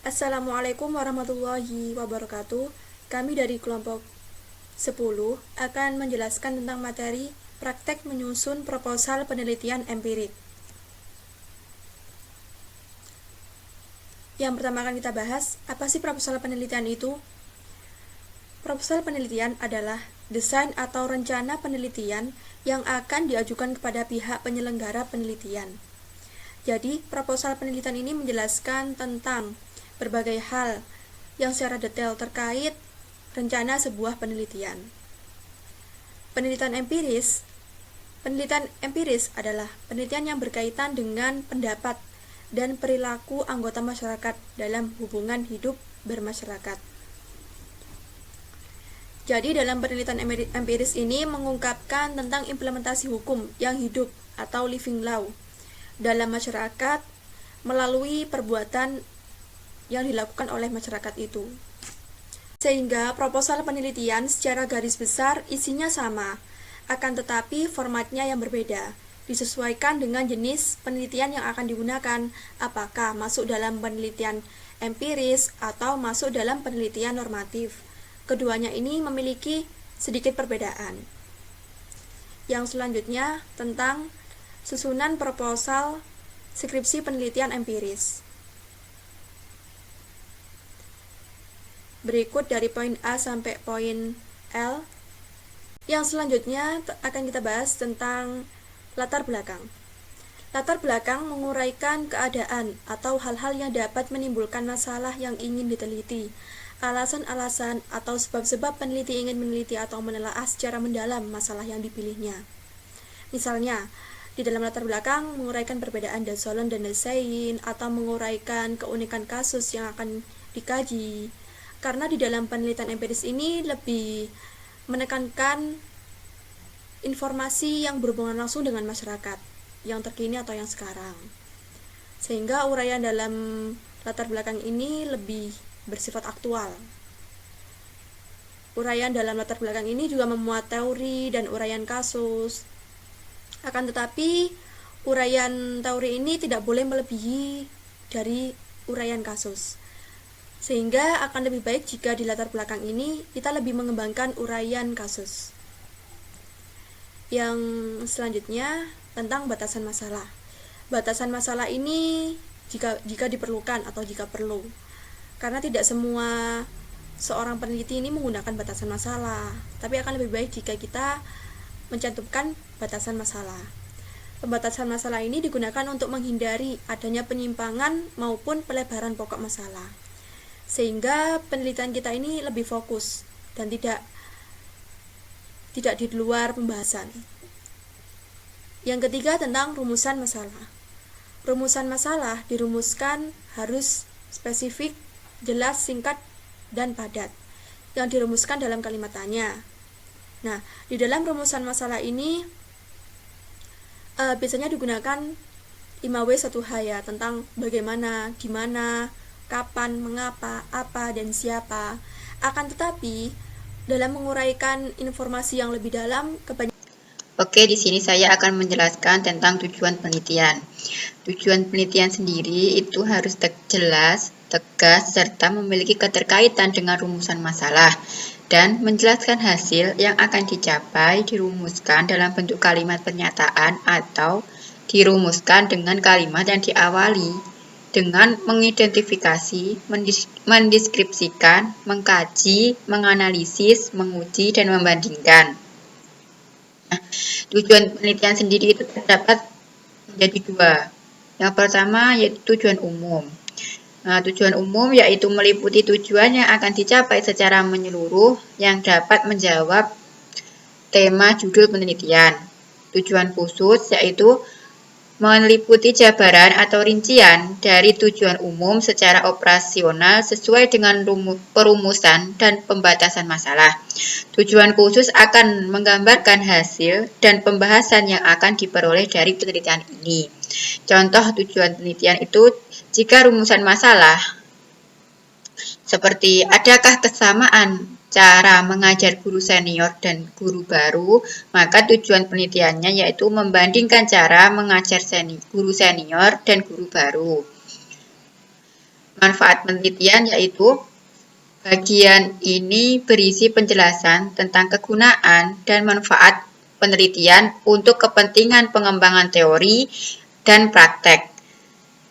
Assalamualaikum warahmatullahi wabarakatuh. Kami dari kelompok 10 akan menjelaskan tentang materi praktek menyusun proposal penelitian empirik. Yang pertama akan kita bahas, apa sih proposal penelitian itu? Proposal penelitian adalah desain atau rencana penelitian yang akan diajukan kepada pihak penyelenggara penelitian. Jadi, proposal penelitian ini menjelaskan tentang berbagai hal yang secara detail terkait rencana sebuah penelitian. Penelitian empiris adalah penelitian yang berkaitan dengan pendapat dan perilaku anggota masyarakat dalam hubungan hidup bermasyarakat. Jadi dalam penelitian empiris ini mengungkapkan tentang implementasi hukum yang hidup atau living law dalam masyarakat melalui perbuatan yang dilakukan oleh masyarakat itu. Sehingga proposal penelitian secara garis besar isinya sama, akan tetapi formatnya yang berbeda, disesuaikan dengan jenis penelitian yang akan digunakan, apakah masuk dalam penelitian empiris atau masuk dalam penelitian normatif. Keduanya ini memiliki sedikit perbedaan. Yang selanjutnya tentang susunan proposal skripsi penelitian empiris. Berikut dari poin A sampai poin L. Yang selanjutnya akan kita bahas tentang latar belakang. Latar belakang menguraikan keadaan atau hal-hal yang dapat menimbulkan masalah yang ingin diteliti, alasan-alasan atau sebab-sebab peneliti ingin meneliti atau menelaah secara mendalam masalah yang dipilihnya. Misalnya, di dalam latar belakang menguraikan perbedaan Dasolon dan Dasein atau menguraikan keunikan kasus yang akan dikaji. Karena di dalam penelitian empiris ini lebih menekankan informasi yang berhubungan langsung dengan masyarakat, yang terkini atau yang sekarang. Sehingga uraian dalam latar belakang ini lebih bersifat aktual. Uraian dalam latar belakang ini juga memuat teori dan uraian kasus. Akan tetapi, uraian teori ini tidak boleh melebihi dari uraian kasus. Sehingga akan lebih baik jika di latar belakang ini kita lebih mengembangkan uraian kasus. Yang selanjutnya tentang batasan masalah. Batasan masalah ini jika diperlukan atau jika perlu. Karena tidak semua seorang peneliti ini menggunakan batasan masalah, tapi akan lebih baik jika kita mencantumkan batasan masalah. Pembatasan masalah ini digunakan untuk menghindari adanya penyimpangan maupun pelebaran pokok masalah. Sehingga penelitian kita ini lebih fokus dan tidak di luar pembahasan. Yang ketiga tentang rumusan masalah. Rumusan masalah dirumuskan harus spesifik, jelas, singkat, dan padat. Yang dirumuskan dalam kalimat tanya. Nah, di dalam rumusan masalah ini biasanya digunakan 5W1H ya, tentang bagaimana, gimana, kapan, mengapa, apa, dan siapa. Akan tetapi, dalam menguraikan informasi yang lebih dalam, Oke, di sini saya akan menjelaskan tentang tujuan penelitian. Tujuan penelitian sendiri itu harus jelas, tegas, serta memiliki keterkaitan dengan rumusan masalah, dan menjelaskan hasil yang akan dicapai dirumuskan dalam bentuk kalimat pernyataan atau dirumuskan dengan kalimat yang diawali dengan mengidentifikasi, mendeskripsikan, mengkaji, menganalisis, menguji, dan membandingkan. Tujuan penelitian sendiri itu terdapat menjadi dua. Yang pertama yaitu tujuan umum. Tujuan umum yaitu meliputi tujuan yang akan dicapai secara menyeluruh yang dapat menjawab tema judul penelitian. Tujuan khusus yaitu meliputi jabaran atau rincian dari tujuan umum secara operasional sesuai dengan perumusan dan pembatasan masalah. Tujuan khusus akan menggambarkan hasil dan pembahasan yang akan diperoleh dari penelitian ini. Contoh tujuan penelitian itu jika rumusan masalah seperti adakah kesamaan cara mengajar guru senior dan guru baru, maka tujuan penelitiannya yaitu membandingkan cara mengajar guru senior dan guru baru. manfaat penelitian, yaitu bagian ini berisi penjelasan tentang kegunaan dan manfaat penelitian untuk kepentingan pengembangan teori dan praktek.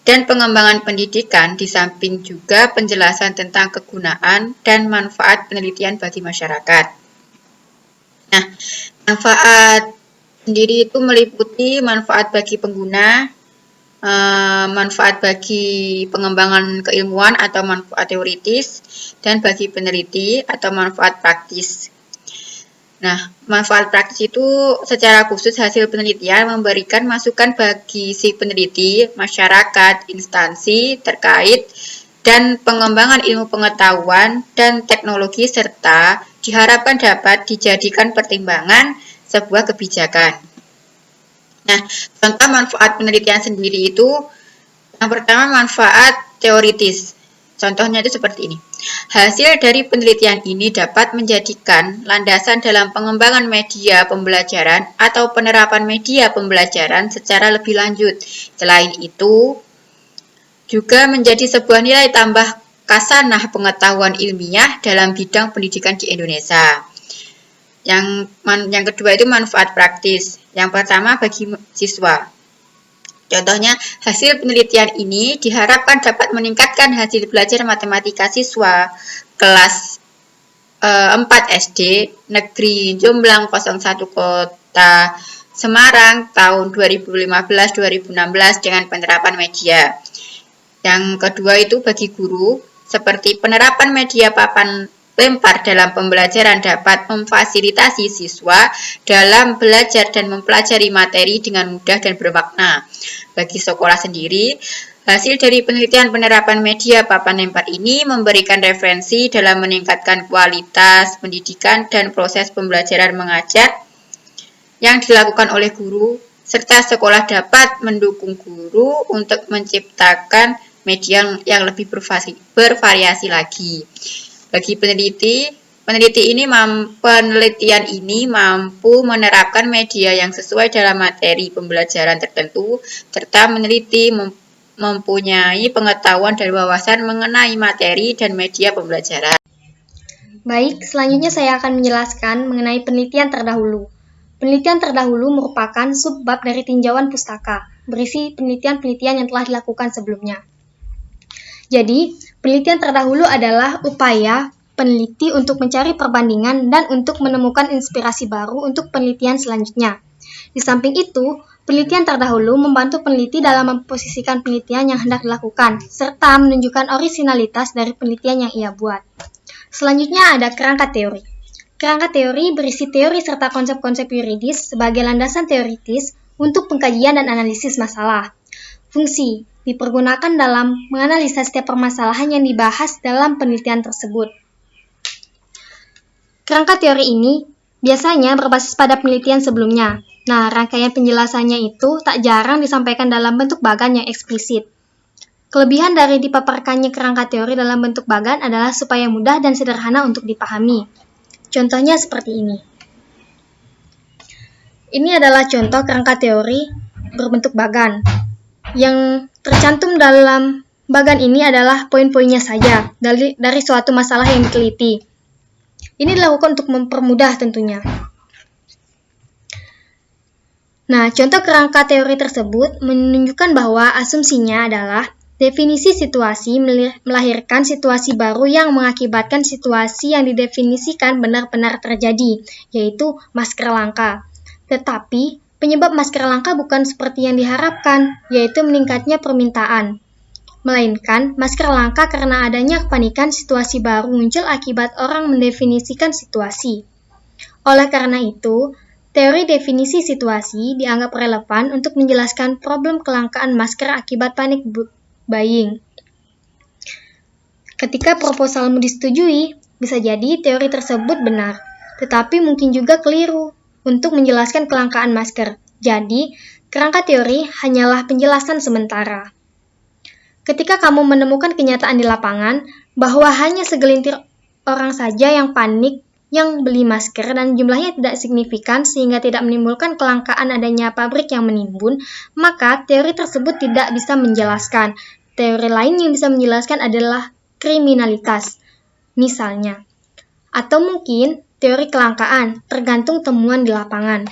Dan pengembangan pendidikan di samping juga penjelasan tentang kegunaan dan manfaat penelitian bagi masyarakat. Nah, manfaat sendiri itu meliputi manfaat bagi pengguna, manfaat bagi pengembangan keilmuan atau manfaat teoritis, dan bagi peneliti atau manfaat praktis. Nah, manfaat praktis itu secara khusus hasil penelitian memberikan masukan bagi si peneliti, masyarakat, instansi terkait, dan pengembangan ilmu pengetahuan dan teknologi serta diharapkan dapat dijadikan pertimbangan sebuah kebijakan. Nah, contoh manfaat penelitian sendiri itu yang pertama manfaat teoritis. Contohnya itu seperti ini. Hasil dari penelitian ini dapat menjadikan landasan dalam pengembangan media pembelajaran atau penerapan media pembelajaran secara lebih lanjut. Selain itu, juga menjadi sebuah nilai tambah khasanah pengetahuan ilmiah dalam bidang pendidikan di Indonesia. Yang kedua itu manfaat praktis. Yang pertama bagi siswa. Contohnya, hasil penelitian ini diharapkan dapat meningkatkan hasil belajar matematika siswa kelas 4 SD Negeri Jomblang 01 Kota Semarang tahun 2015-2016 dengan penerapan media. Yang kedua itu bagi guru, seperti penerapan media papan lempar dalam pembelajaran dapat memfasilitasi siswa dalam belajar dan mempelajari materi dengan mudah dan bermakna. Bagi sekolah sendiri, hasil dari penelitian penerapan media papan lempar ini memberikan referensi dalam meningkatkan kualitas pendidikan dan proses pembelajaran mengajar yang dilakukan oleh guru, serta sekolah dapat mendukung guru untuk menciptakan media yang lebih bervariasi lagi. Bagi penelitian ini mampu menerapkan media yang sesuai dalam materi pembelajaran tertentu, serta meneliti mempunyai pengetahuan dan wawasan mengenai materi dan media pembelajaran. Baik, selanjutnya saya akan menjelaskan mengenai penelitian terdahulu. Penelitian terdahulu merupakan subbab dari tinjauan pustaka, berisi penelitian-penelitian yang telah dilakukan sebelumnya. Jadi, penelitian terdahulu adalah upaya peneliti untuk mencari perbandingan dan untuk menemukan inspirasi baru untuk penelitian selanjutnya. Di samping itu, penelitian terdahulu membantu peneliti dalam memposisikan penelitian yang hendak dilakukan, serta menunjukkan orisinalitas dari penelitian yang ia buat. Selanjutnya ada kerangka teori. Kerangka teori berisi teori serta konsep-konsep yuridis sebagai landasan teoritis untuk pengkajian dan analisis masalah. Fungsi dipergunakan dalam menganalisa setiap permasalahan yang dibahas dalam penelitian tersebut. Kerangka teori ini biasanya berbasis pada penelitian sebelumnya. Nah, rangkaian penjelasannya itu tak jarang disampaikan dalam bentuk bagan yang eksplisit. Kelebihan dari dipaparkannya kerangka teori dalam bentuk bagan adalah supaya mudah dan sederhana untuk dipahami. Contohnya seperti ini. Ini adalah contoh kerangka teori berbentuk bagan. Yang tercantum dalam bagan ini adalah poin-poinnya saja dari suatu masalah yang diteliti. Ini dilakukan untuk mempermudah tentunya. Nah, contoh kerangka teori tersebut menunjukkan bahwa asumsinya adalah definisi situasi melahirkan situasi baru yang mengakibatkan situasi yang didefinisikan benar-benar terjadi, yaitu masker langka. Tetapi, penyebab masker langka bukan seperti yang diharapkan, yaitu meningkatnya permintaan. Melainkan, masker langka karena adanya kepanikan situasi baru muncul akibat orang mendefinisikan situasi. Oleh karena itu, teori definisi situasi dianggap relevan untuk menjelaskan problem kelangkaan masker akibat panic buying. Ketika proposalmu disetujui, bisa jadi teori tersebut benar, tetapi mungkin juga keliru untuk menjelaskan kelangkaan masker. Jadi, kerangka teori hanyalah penjelasan sementara. Ketika kamu menemukan kenyataan di lapangan bahwa hanya segelintir orang saja yang panik yang beli masker dan jumlahnya tidak signifikan sehingga tidak menimbulkan kelangkaan adanya pabrik yang menimbun, maka teori tersebut tidak bisa menjelaskan. Teori lain yang bisa menjelaskan adalah kriminalitas, misalnya. Atau mungkin teori kelangkaan, tergantung temuan di lapangan.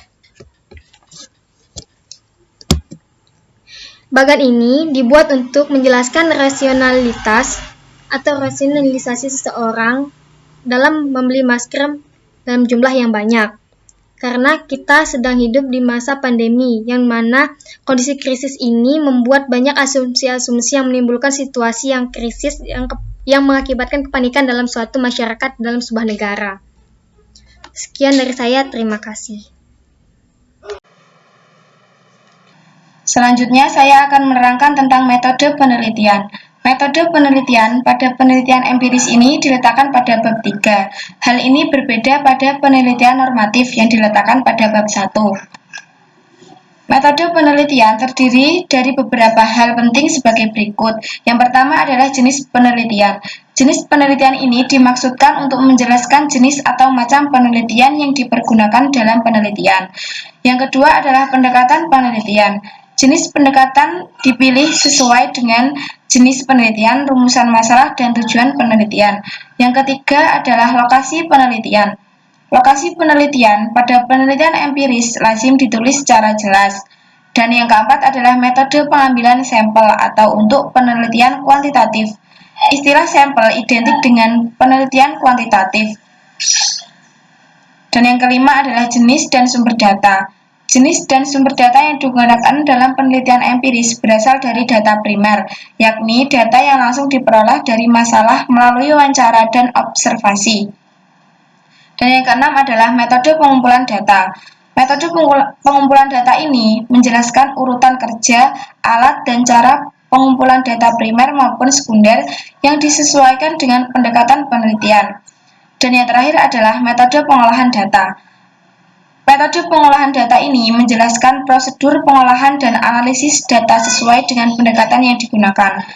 Bagan ini dibuat untuk menjelaskan rasionalitas atau rasionalisasi seseorang dalam membeli masker dalam jumlah yang banyak. Karena kita sedang hidup di masa pandemi, yang mana kondisi krisis ini membuat banyak asumsi-asumsi yang menimbulkan situasi yang krisis yang mengakibatkan kepanikan dalam suatu masyarakat dalam sebuah negara. Sekian dari saya, terima kasih. Selanjutnya, saya akan menerangkan tentang metode penelitian. Metode penelitian pada penelitian empiris ini diletakkan pada bab 3. Hal ini berbeda pada penelitian normatif yang diletakkan pada bab 1. Metode penelitian terdiri dari beberapa hal penting sebagai berikut. Yang pertama adalah jenis penelitian. Jenis penelitian ini dimaksudkan untuk menjelaskan jenis atau macam penelitian yang dipergunakan dalam penelitian. Yang kedua adalah pendekatan penelitian. Jenis pendekatan dipilih sesuai dengan jenis penelitian, rumusan masalah, dan tujuan penelitian. Yang ketiga adalah lokasi penelitian. Lokasi penelitian pada penelitian empiris lazim ditulis secara jelas. Dan yang keempat adalah metode pengambilan sampel atau untuk penelitian kuantitatif. Istilah sampel identik dengan penelitian kuantitatif. Dan yang kelima adalah jenis dan sumber data. Jenis dan sumber data yang digunakan dalam penelitian empiris berasal dari data primer, yakni data yang langsung diperoleh dari masalah melalui wawancara dan observasi. Dan yang keenam adalah metode pengumpulan data. Metode pengumpulan data ini menjelaskan urutan kerja, alat, dan cara pengumpulan data primer maupun sekunder yang disesuaikan dengan pendekatan penelitian. Dan yang terakhir adalah metode pengolahan data. Metode pengolahan data ini menjelaskan prosedur pengolahan dan analisis data sesuai dengan pendekatan yang digunakan.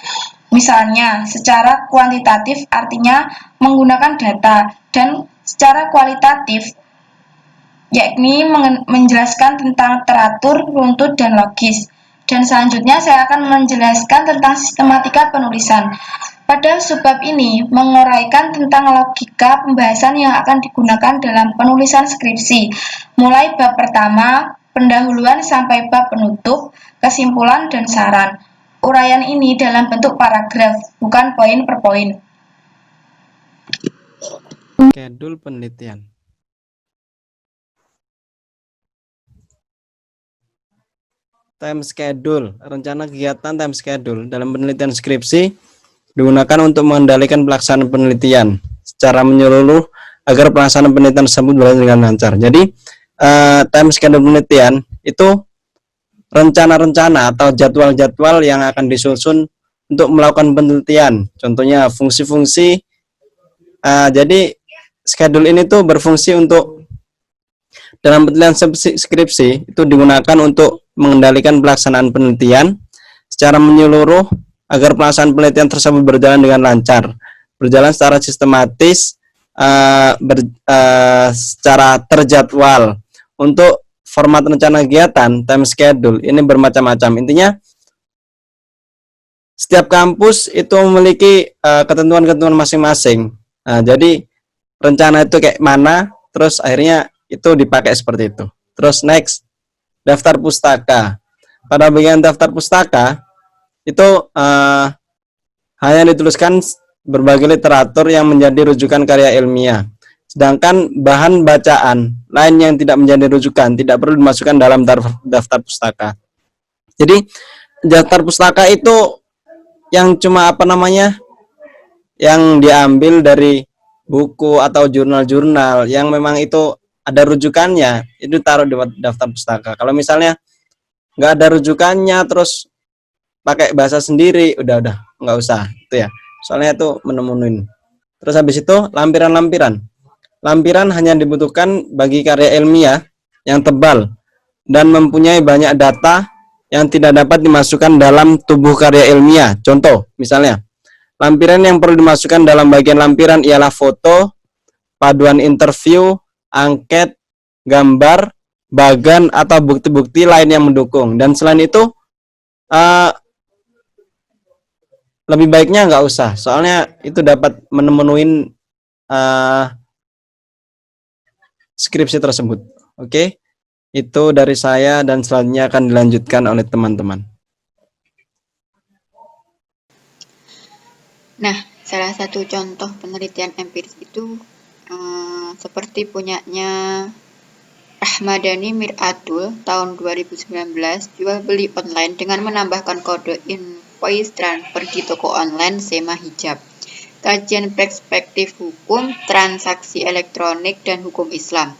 Misalnya, secara kuantitatif artinya menggunakan data, dan secara kualitatif yakni menjelaskan tentang teratur, runtut, dan logis. Dan selanjutnya saya akan menjelaskan tentang sistematika penulisan. Pada subbab ini menguraikan tentang logika pembahasan yang akan digunakan dalam penulisan skripsi, mulai bab pertama, pendahuluan sampai bab penutup, kesimpulan, dan saran. Uraian ini dalam bentuk paragraf, bukan poin per poin. Schedule penelitian. Time schedule, rencana kegiatan time schedule dalam penelitian skripsi digunakan untuk mengendalikan pelaksanaan penelitian secara menyeluruh agar pelaksanaan penelitian tersebut berjalan dengan lancar. Jadi time schedule penelitian itu rencana-rencana atau jadwal-jadwal yang akan disusun untuk melakukan penelitian. Contohnya fungsi-fungsi. Jadi schedule ini tuh berfungsi untuk dalam penelitian skripsi itu digunakan untuk mengendalikan pelaksanaan penelitian secara menyeluruh agar pelaksanaan penelitian tersebut berjalan dengan lancar, berjalan secara sistematis, secara terjadwal. Untuk format rencana kegiatan, time schedule, ini bermacam-macam. Intinya, setiap kampus itu memiliki ketentuan-ketentuan masing-masing. Jadi, rencana itu kayak mana, terus akhirnya itu dipakai seperti itu. Terus next, daftar pustaka. Pada bagian daftar pustaka, itu hanya dituliskan berbagai literatur yang menjadi rujukan karya ilmiah. Sedangkan bahan bacaan lain yang tidak menjadi rujukan tidak perlu dimasukkan dalam daftar pustaka. Jadi daftar pustaka itu yang cuma yang diambil dari buku atau jurnal-jurnal yang memang itu ada rujukannya, itu taruh di daftar pustaka. Kalau misalnya nggak ada rujukannya terus pakai bahasa sendiri, udah nggak usah itu ya, soalnya itu menemuin. Terus habis itu lampiran hanya dibutuhkan bagi karya ilmiah yang tebal dan mempunyai banyak data yang tidak dapat dimasukkan dalam tubuh karya ilmiah. Contoh misalnya, lampiran yang perlu dimasukkan dalam bagian lampiran ialah foto, paduan interview, angket, gambar, bagan, atau bukti-bukti lain yang mendukung. Dan selain itu lebih baiknya nggak usah, soalnya itu dapat memenuhi skripsi tersebut. Oke, itu dari saya dan selanjutnya akan dilanjutkan oleh teman-teman. Nah, salah satu contoh penelitian empiris itu seperti punyanya Ahmadani Miratul tahun 2019, jual beli online dengan menambahkan kode invoice transfer di toko online Sema Hijab. Kajian perspektif hukum, transaksi elektronik, dan hukum Islam.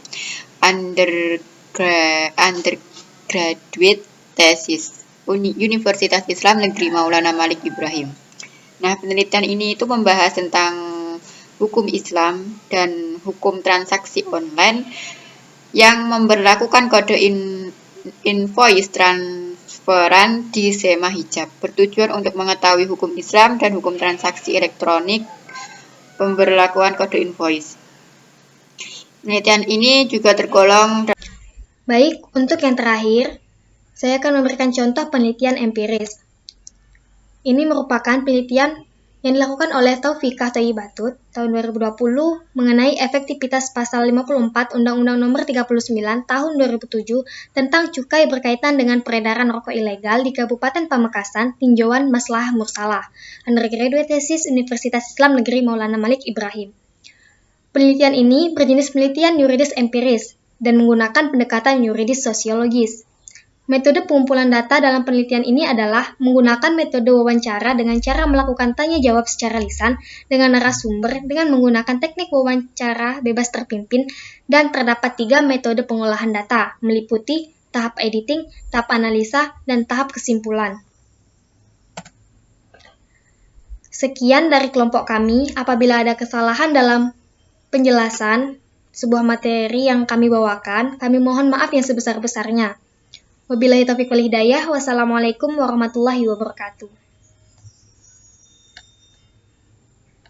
Undergraduate thesis, Universitas Islam Negeri Maulana Malik Ibrahim. Nah, penelitian ini itu membahas tentang hukum Islam dan hukum transaksi online yang memberlakukan kode invoice transferan di Sema Hijab, bertujuan untuk mengetahui hukum Islam dan hukum transaksi elektronik pemberlakuan kode invoice. Penelitian ini juga tergolong. Baik, untuk yang terakhir, saya akan memberikan contoh penelitian empiris. Ini merupakan penelitian yang dilakukan oleh Taufikah Thayyibatut tahun 2020 mengenai efektivitas pasal 54 Undang-Undang Nomor 39 tahun 2007 tentang cukai berkaitan dengan peredaran rokok ilegal di Kabupaten Pamekasan, tinjauan Maslahah Mursalah, undergraduate thesis Universitas Islam Negeri Maulana Malik Ibrahim. Penelitian ini berjenis penelitian yuridis empiris dan menggunakan pendekatan yuridis sosiologis. Metode pengumpulan data dalam penelitian ini adalah menggunakan metode wawancara dengan cara melakukan tanya jawab secara lisan dengan narasumber dengan menggunakan teknik wawancara bebas terpimpin, dan terdapat 3 metode pengolahan data, meliputi tahap editing, tahap analisa, dan tahap kesimpulan. Sekian dari kelompok kami. Apabila ada kesalahan dalam penjelasan sebuah materi yang kami bawakan, kami mohon maaf yang sebesar-besarnya. Wabillahi taufiq wal hidayah. Wassalamualaikum warahmatullahi wabarakatuh.